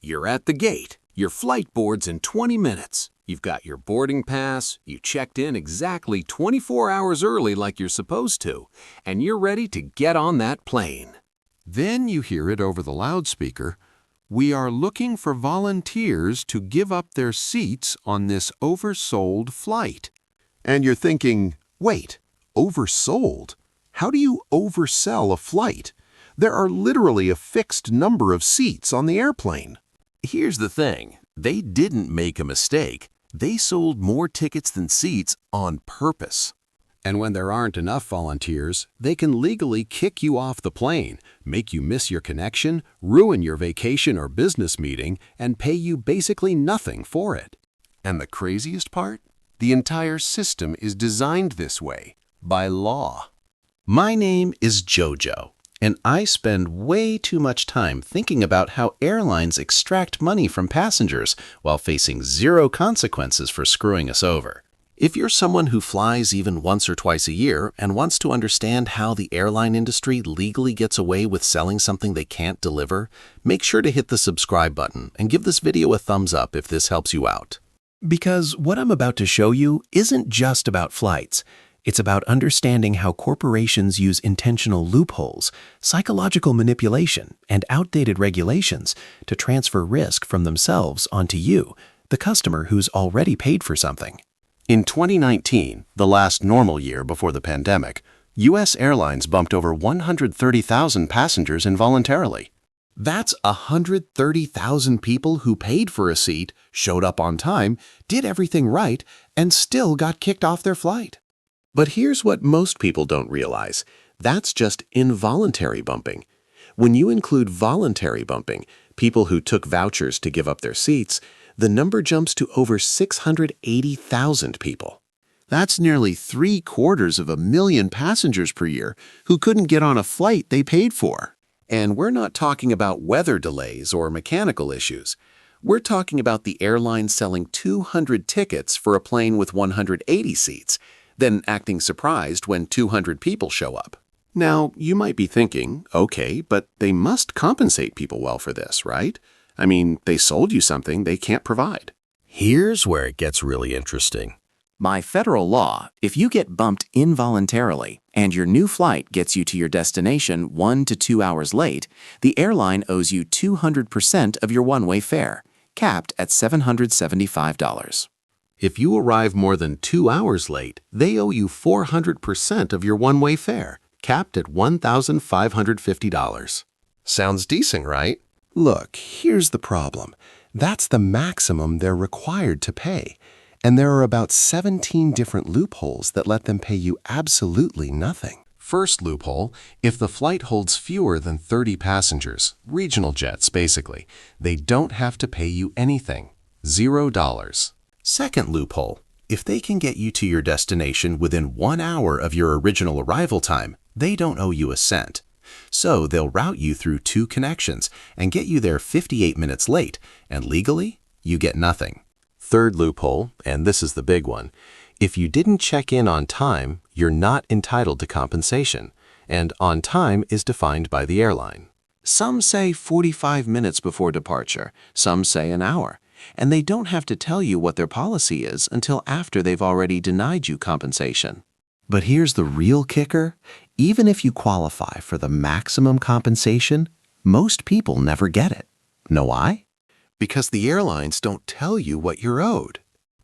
You're at the gate. Your flight board's in 20 minutes. You've got your boarding pass, you checked in exactly 24 hours early like you're supposed to, and you're ready to get on that plane. Then you hear it over the loudspeaker. We are looking for volunteers to give up their seats on this oversold flight. And you're thinking, wait, oversold? How do you oversell a flight? There are literally a fixed number of seats on the airplane. Here's the thing. They didn't make a mistake. They sold more tickets than seats on purpose. And when there aren't enough volunteers, they can legally kick you off the plane, make you miss your connection, ruin your vacation or business meeting, and pay you basically nothing for it. And the craziest part? The entire system is designed this way, by law. My name is JoJo, and I spend way too much time thinking about how airlines extract money from passengers while facing zero consequences for screwing us over. If you're someone who flies even once or twice a year and wants to understand how the airline industry legally gets away with selling something they can't deliver, make sure to hit the subscribe button and give this video a thumbs up if this helps you out. Because what I'm about to show you isn't just about flights. It's about understanding how corporations use intentional loopholes, psychological manipulation, and outdated regulations to transfer risk from themselves onto you, the customer who's already paid for something. In 2019, the last normal year before the pandemic, U.S. airlines bumped over 130,000 passengers involuntarily. That's 130,000 people who paid for a seat, showed up on time, did everything right, and still got kicked off their flight. But here's what most people don't realize. That's just involuntary bumping. When you include voluntary bumping, people who took vouchers to give up their seats, the number jumps to over 680,000 people. That's nearly 750,000 passengers per year who couldn't get on a flight they paid for. And we're not talking about weather delays or mechanical issues. We're talking about the airline selling 200 tickets for a plane with 180 seats, then acting surprised when 200 people show up. Now, you might be thinking, okay, but they must compensate people well for this, right? I mean, they sold you something they can't provide. Here's where it gets really interesting. By federal law, if you get bumped involuntarily and your new flight gets you to your destination 1 to 2 hours late, the airline owes you 200% of your one-way fare, capped at $775. If you arrive more than 2 hours late, they owe you 400% of your one-way fare, capped at $1,550. Sounds decent, right? Look, here's the problem. That's the maximum they're required to pay. And there are about 17 different loopholes that let them pay you absolutely nothing. First loophole, if the flight holds fewer than 30 passengers, regional jets basically, they don't have to pay you anything. $0. Second loophole, if they can get you to your destination within 1 hour of your original arrival time, they don't owe you a cent. So they'll route you through 2 connections and get you there 58 minutes late, and legally, you get nothing. Third loophole, and this is the big one, if you didn't check in on time, you're not entitled to compensation, and on time is defined by the airline. Some say 45 minutes before departure, some say an hour, and they don't have to tell you what their policy is until after they've already denied you compensation. But here's the real kicker. Even if you qualify for the maximum compensation, most people never get it. Know why? Because the airlines don't tell you what you're owed.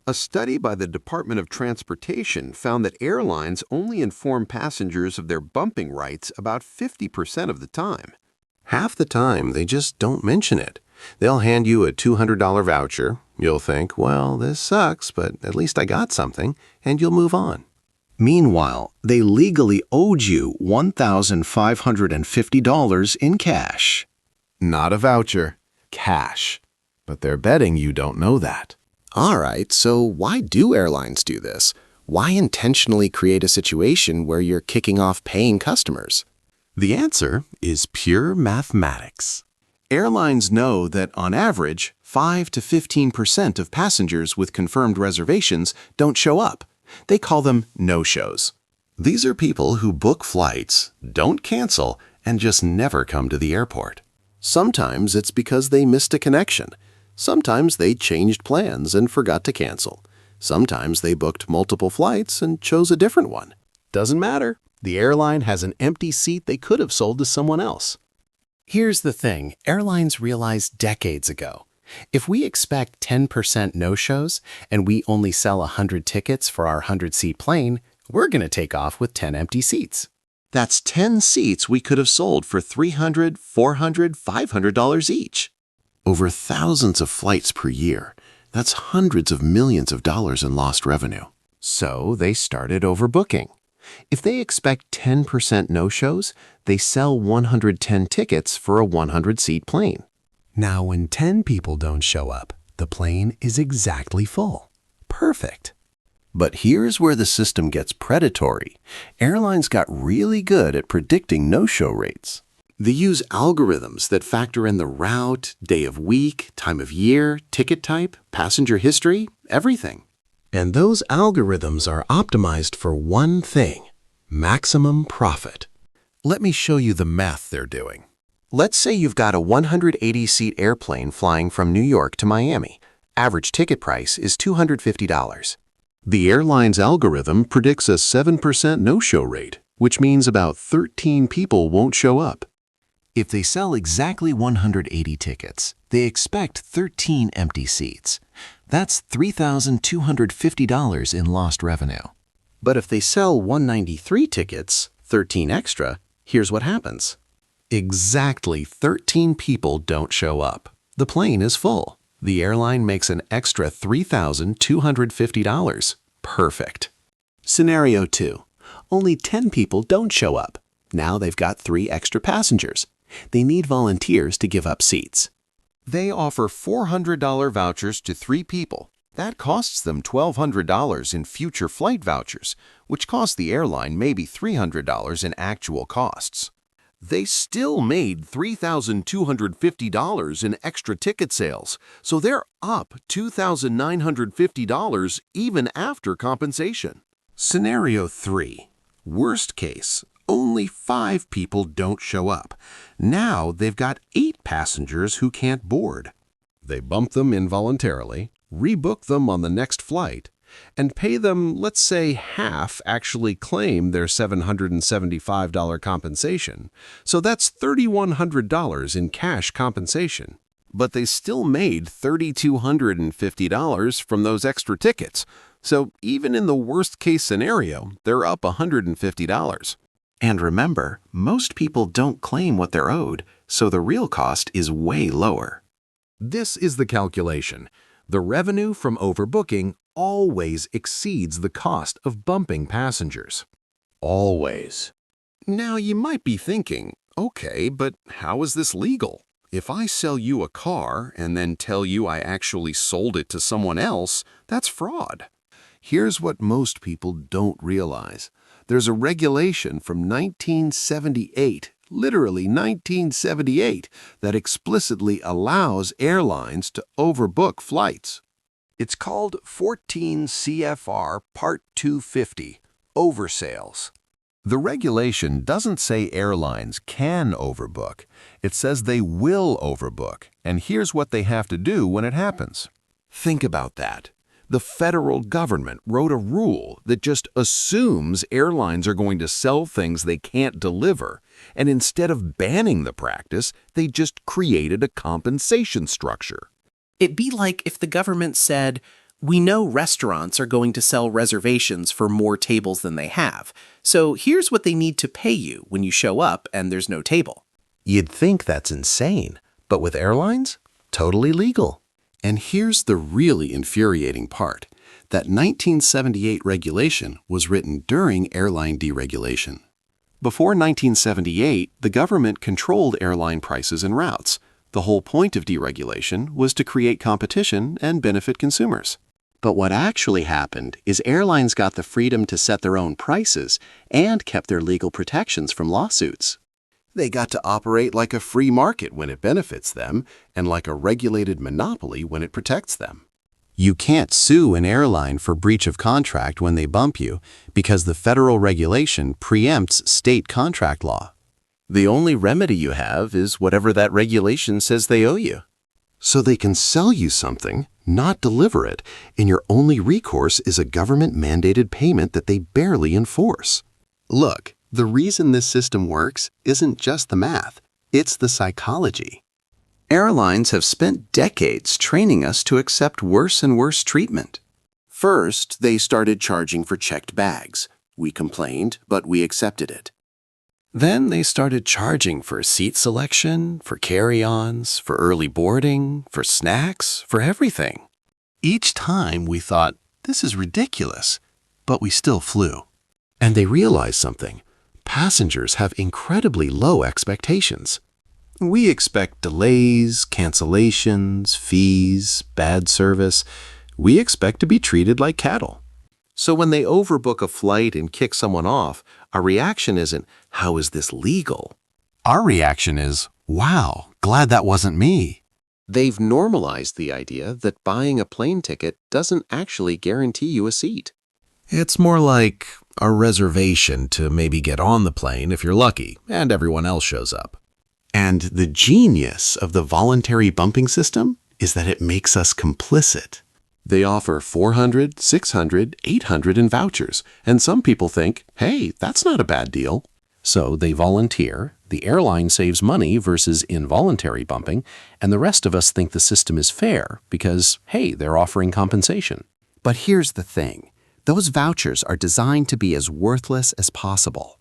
A study by the Department of Transportation found that airlines only inform passengers of their bumping rights about 50% of the time. Half the time, they just don't mention it. They'll hand you a $200 voucher. You'll think, well, this sucks, but at least I got something, and you'll move on. Meanwhile, they legally owed you $1,550 in cash. Not a voucher, cash. But they're betting you don't know that. All right, so why do airlines do this? Why intentionally create a situation where you're kicking off paying customers? The answer is pure mathematics. Airlines know that, on average, 5 to 15% of passengers with confirmed reservations don't show up. They call them no-shows. These are people who book flights, don't cancel, and just never come to the airport. Sometimes it's because they missed a connection. Sometimes they changed plans and forgot to cancel. Sometimes they booked multiple flights and chose a different one. Doesn't matter. The airline has an empty seat they could have sold to someone else. Here's the thing airlines realized decades ago. If we expect 10% no-shows and we only sell 100 tickets for our 100-seat plane, we're going to take off with 10 empty seats. That's 10 seats we could have sold for $300, $400, $500 each. Over thousands of flights per year. That's hundreds of millions of dollars in lost revenue. So they started overbooking. If they expect 10% no-shows, they sell 110 tickets for a 100-seat plane. Now, when 10 people don't show up, the plane is exactly full. Perfect. But here's where the system gets predatory. Airlines got really good at predicting no-show rates. They use algorithms that factor in the route, day of week, time of year, ticket type, passenger history, everything. And those algorithms are optimized for one thing: maximum profit. Let me show you the math they're doing. Let's say you've got a 180-seat airplane flying from New York to Miami. Average ticket price is $250. The airline's algorithm predicts a 7% no-show rate, which means about 13 people won't show up. If they sell exactly 180 tickets, they expect 13 empty seats. That's $3,250 in lost revenue. But if they sell 193 tickets, 13 extra, here's what happens. Exactly 13 people don't show up. The plane is full. The airline makes an extra $3,250. Perfect. Scenario 2. Only 10 people don't show up. Now they've got 3 extra passengers. They need volunteers to give up seats. They offer $400 vouchers to 3 people. That costs them $1,200 in future flight vouchers, which cost the airline maybe $300 in actual costs. They still made $3,250 in extra ticket sales, so they're up $2,950 even after compensation. Scenario 3. Worst case, only 5 people don't show up. Now they've got 8 passengers who can't board. They bump them involuntarily, rebook them on the next flight, and pay them, let's say, half actually claim their $775 compensation. So that's $3,100 in cash compensation. But they still made $3,250 from those extra tickets. So even in the worst-case scenario, they're up $150. And remember, most people don't claim what they're owed, so the real cost is way lower. This is the calculation. The revenue from overbooking always exceeds the cost of bumping passengers. Always. Now you might be thinking, okay, but how is this legal? If I sell you a car and then tell you I actually sold it to someone else, that's fraud. Here's what most people don't realize. There's a regulation from 1978, literally 1978, that explicitly allows airlines to overbook flights. It's called 14 CFR Part 250, oversales. The regulation doesn't say airlines can overbook. It says they will overbook, and here's what they have to do when it happens. Think about that. The federal government wrote a rule that just assumes airlines are going to sell things they can't deliver, and instead of banning the practice, they just created a compensation structure. It'd be like if the government said, we know restaurants are going to sell reservations for more tables than they have, so here's what they need to pay you when you show up and there's no table. You'd think that's insane, but with airlines, totally legal. And here's the really infuriating part. That 1978 regulation was written during airline deregulation. Before 1978, the government controlled airline prices and routes. The whole point of deregulation was to create competition and benefit consumers. But what actually happened is airlines got the freedom to set their own prices and kept their legal protections from lawsuits. They got to operate like a free market when it benefits them and like a regulated monopoly when it protects them. You can't sue an airline for breach of contract when they bump you because the federal regulation preempts state contract law. The only remedy you have is whatever that regulation says they owe you. So they can sell you something, not deliver it, and your only recourse is a government-mandated payment that they barely enforce. Look, the reason this system works isn't just the math, it's the psychology. Airlines have spent decades training us to accept worse and worse treatment. First, they started charging for checked bags. We complained, but we accepted it. Then they started charging for seat selection, for carry-ons, for early boarding, for snacks, for everything. Each time we thought, this is ridiculous, but we still flew. And they realized something. Passengers have incredibly low expectations. We expect delays, cancellations, fees, bad service. We expect to be treated like cattle. So when they overbook a flight and kick someone off, our reaction isn't, how is this legal? Our reaction is, wow, glad that wasn't me. They've normalized the idea that buying a plane ticket doesn't actually guarantee you a seat. It's more like a reservation to maybe get on the plane if you're lucky and everyone else shows up. And the genius of the voluntary bumping system is that it makes us complicit. They offer $400, $600, $800 in vouchers, and some people think, hey, that's not a bad deal. So they volunteer, the airline saves money versus involuntary bumping, and the rest of us think the system is fair because, hey, they're offering compensation. But here's the thing. Those vouchers are designed to be as worthless as possible.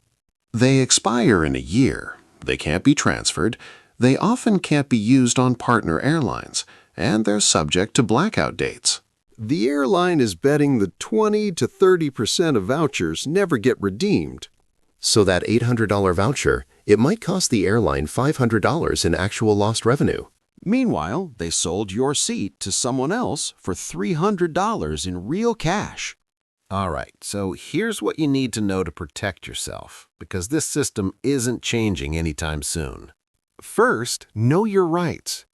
They expire in a year. They can't be transferred. They often can't be used on partner airlines, and they're subject to blackout dates. The airline is betting that 20 to 30% of vouchers never get redeemed. So that $800 voucher, it might cost the airline $500 in actual lost revenue. Meanwhile, they sold your seat to someone else for $300 in real cash. All right, so here's what you need to know to protect yourself, because this system isn't changing anytime soon. First, know your rights.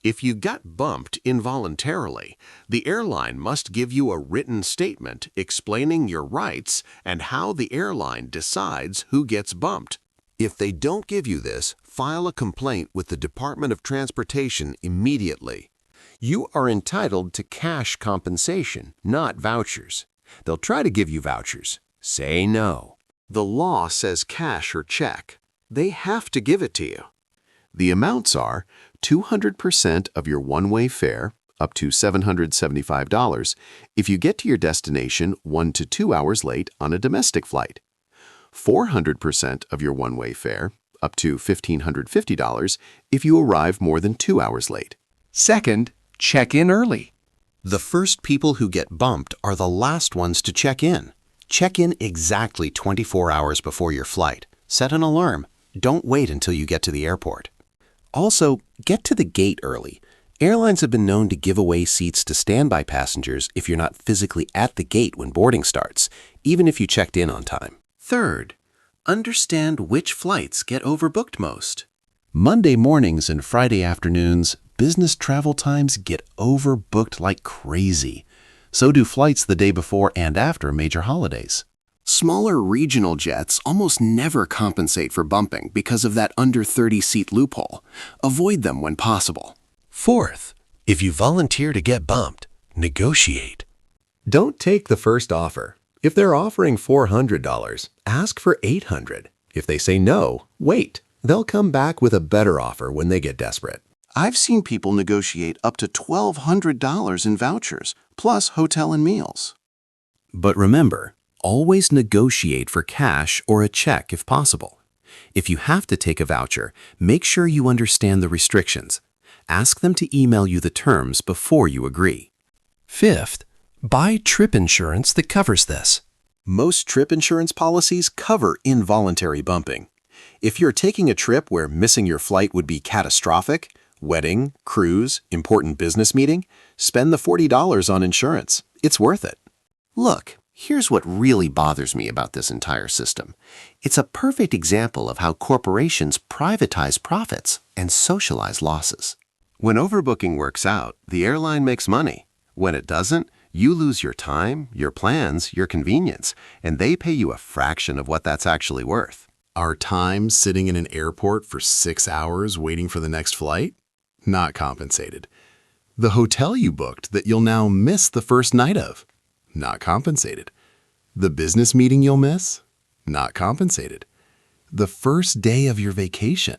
If you got bumped involuntarily, the airline must give you a written statement explaining your rights and how the airline decides who gets bumped. If they don't give you this, file a complaint with the Department of Transportation immediately. You are entitled to cash compensation, not vouchers. They'll try to give you vouchers. Say no. The law says cash or check. They have to give it to you. The amounts are 200% of your one-way fare, up to $775, if you get to your destination 1 to 2 hours late on a domestic flight. 400% of your one-way fare, up to $1,550, if you arrive more than 2 hours late. Second, check in early. The first people who get bumped are the last ones to check in. Check in exactly 24 hours before your flight. Set an alarm. Don't wait until you get to the airport. Also, get to the gate early. Airlines have been known to give away seats to standby passengers if you're not physically at the gate when boarding starts, even if you checked in on time. Third, understand which flights get overbooked most. Monday mornings and Friday afternoons, business travel times get overbooked like crazy. So do flights the day before and after major holidays. Smaller regional jets almost never compensate for bumping because of that under 30-seat loophole. Avoid them when possible. Fourth, if you volunteer to get bumped, negotiate. Don't take the first offer. If they're offering $400, ask for $800. If they say no, wait. They'll come back with a better offer when they get desperate. I've seen people negotiate up to $1,200 in vouchers, plus hotel and meals. But remember, always negotiate for cash or a check if possible. If you have to take a voucher, make sure you understand the restrictions. Ask them to email you the terms before you agree. Fifth, buy trip insurance that covers this. Most trip insurance policies cover involuntary bumping. If you're taking a trip where missing your flight would be catastrophic, wedding, cruise, important business meeting, spend the $40 on insurance. It's worth it. Look, here's what really bothers me about this entire system. It's a perfect example of how corporations privatize profits and socialize losses. When overbooking works out, the airline makes money. When it doesn't, you lose your time, your plans, your convenience, and they pay you a fraction of what that's actually worth. Our time sitting in an airport for 6 hours waiting for the next flight? Not compensated. The hotel you booked that you'll now miss the first night of? Not compensated. The business meeting you'll miss? Not compensated. The first day of your vacation?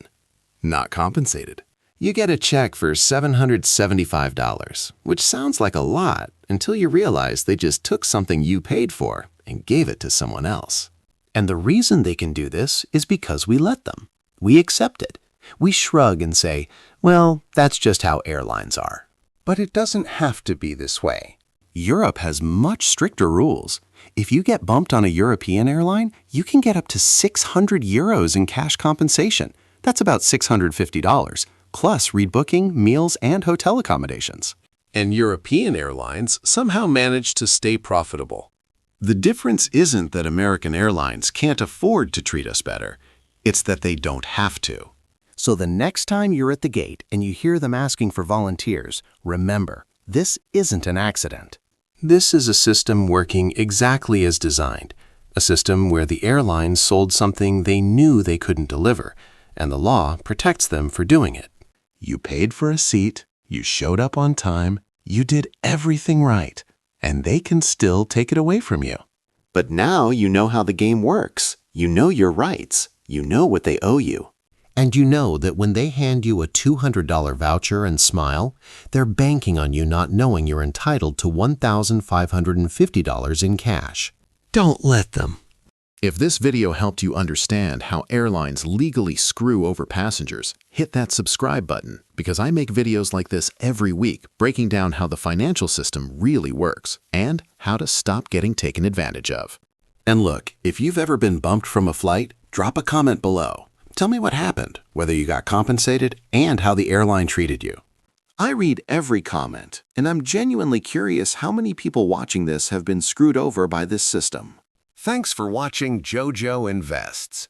Not compensated. You get a check for $775, which sounds like a lot until you realize they just took something you paid for and gave it to someone else. And the reason they can do this is because we let them. We accept it. We shrug and say, well, that's just how airlines are. But it doesn't have to be this way. Europe has much stricter rules. If you get bumped on a European airline, you can get up to 600 euros in cash compensation. That's about $650, plus rebooking, meals, and hotel accommodations. And European airlines somehow manage to stay profitable. The difference isn't that American Airlines can't afford to treat us better. It's that they don't have to. So the next time you're at the gate and you hear them asking for volunteers, remember, this isn't an accident. This is a system working exactly as designed, a system where the airlines sold something they knew they couldn't deliver, and the law protects them for doing it. You paid for a seat, you showed up on time, you did everything right, and they can still take it away from you. But now you know how the game works. You know your rights. You know what they owe you. And you know that when they hand you a $200 voucher and smile, they're banking on you not knowing you're entitled to $1,550 in cash. Don't let them. If this video helped you understand how airlines legally screw over passengers, hit that subscribe button because I make videos like this every week breaking down how the financial system really works and how to stop getting taken advantage of. And look, if you've ever been bumped from a flight, drop a comment below. Tell me what happened, whether you got compensated, and how the airline treated you. I read every comment, and I'm genuinely curious how many people watching this have been screwed over by this system. Thanks for watching JoJo Invests.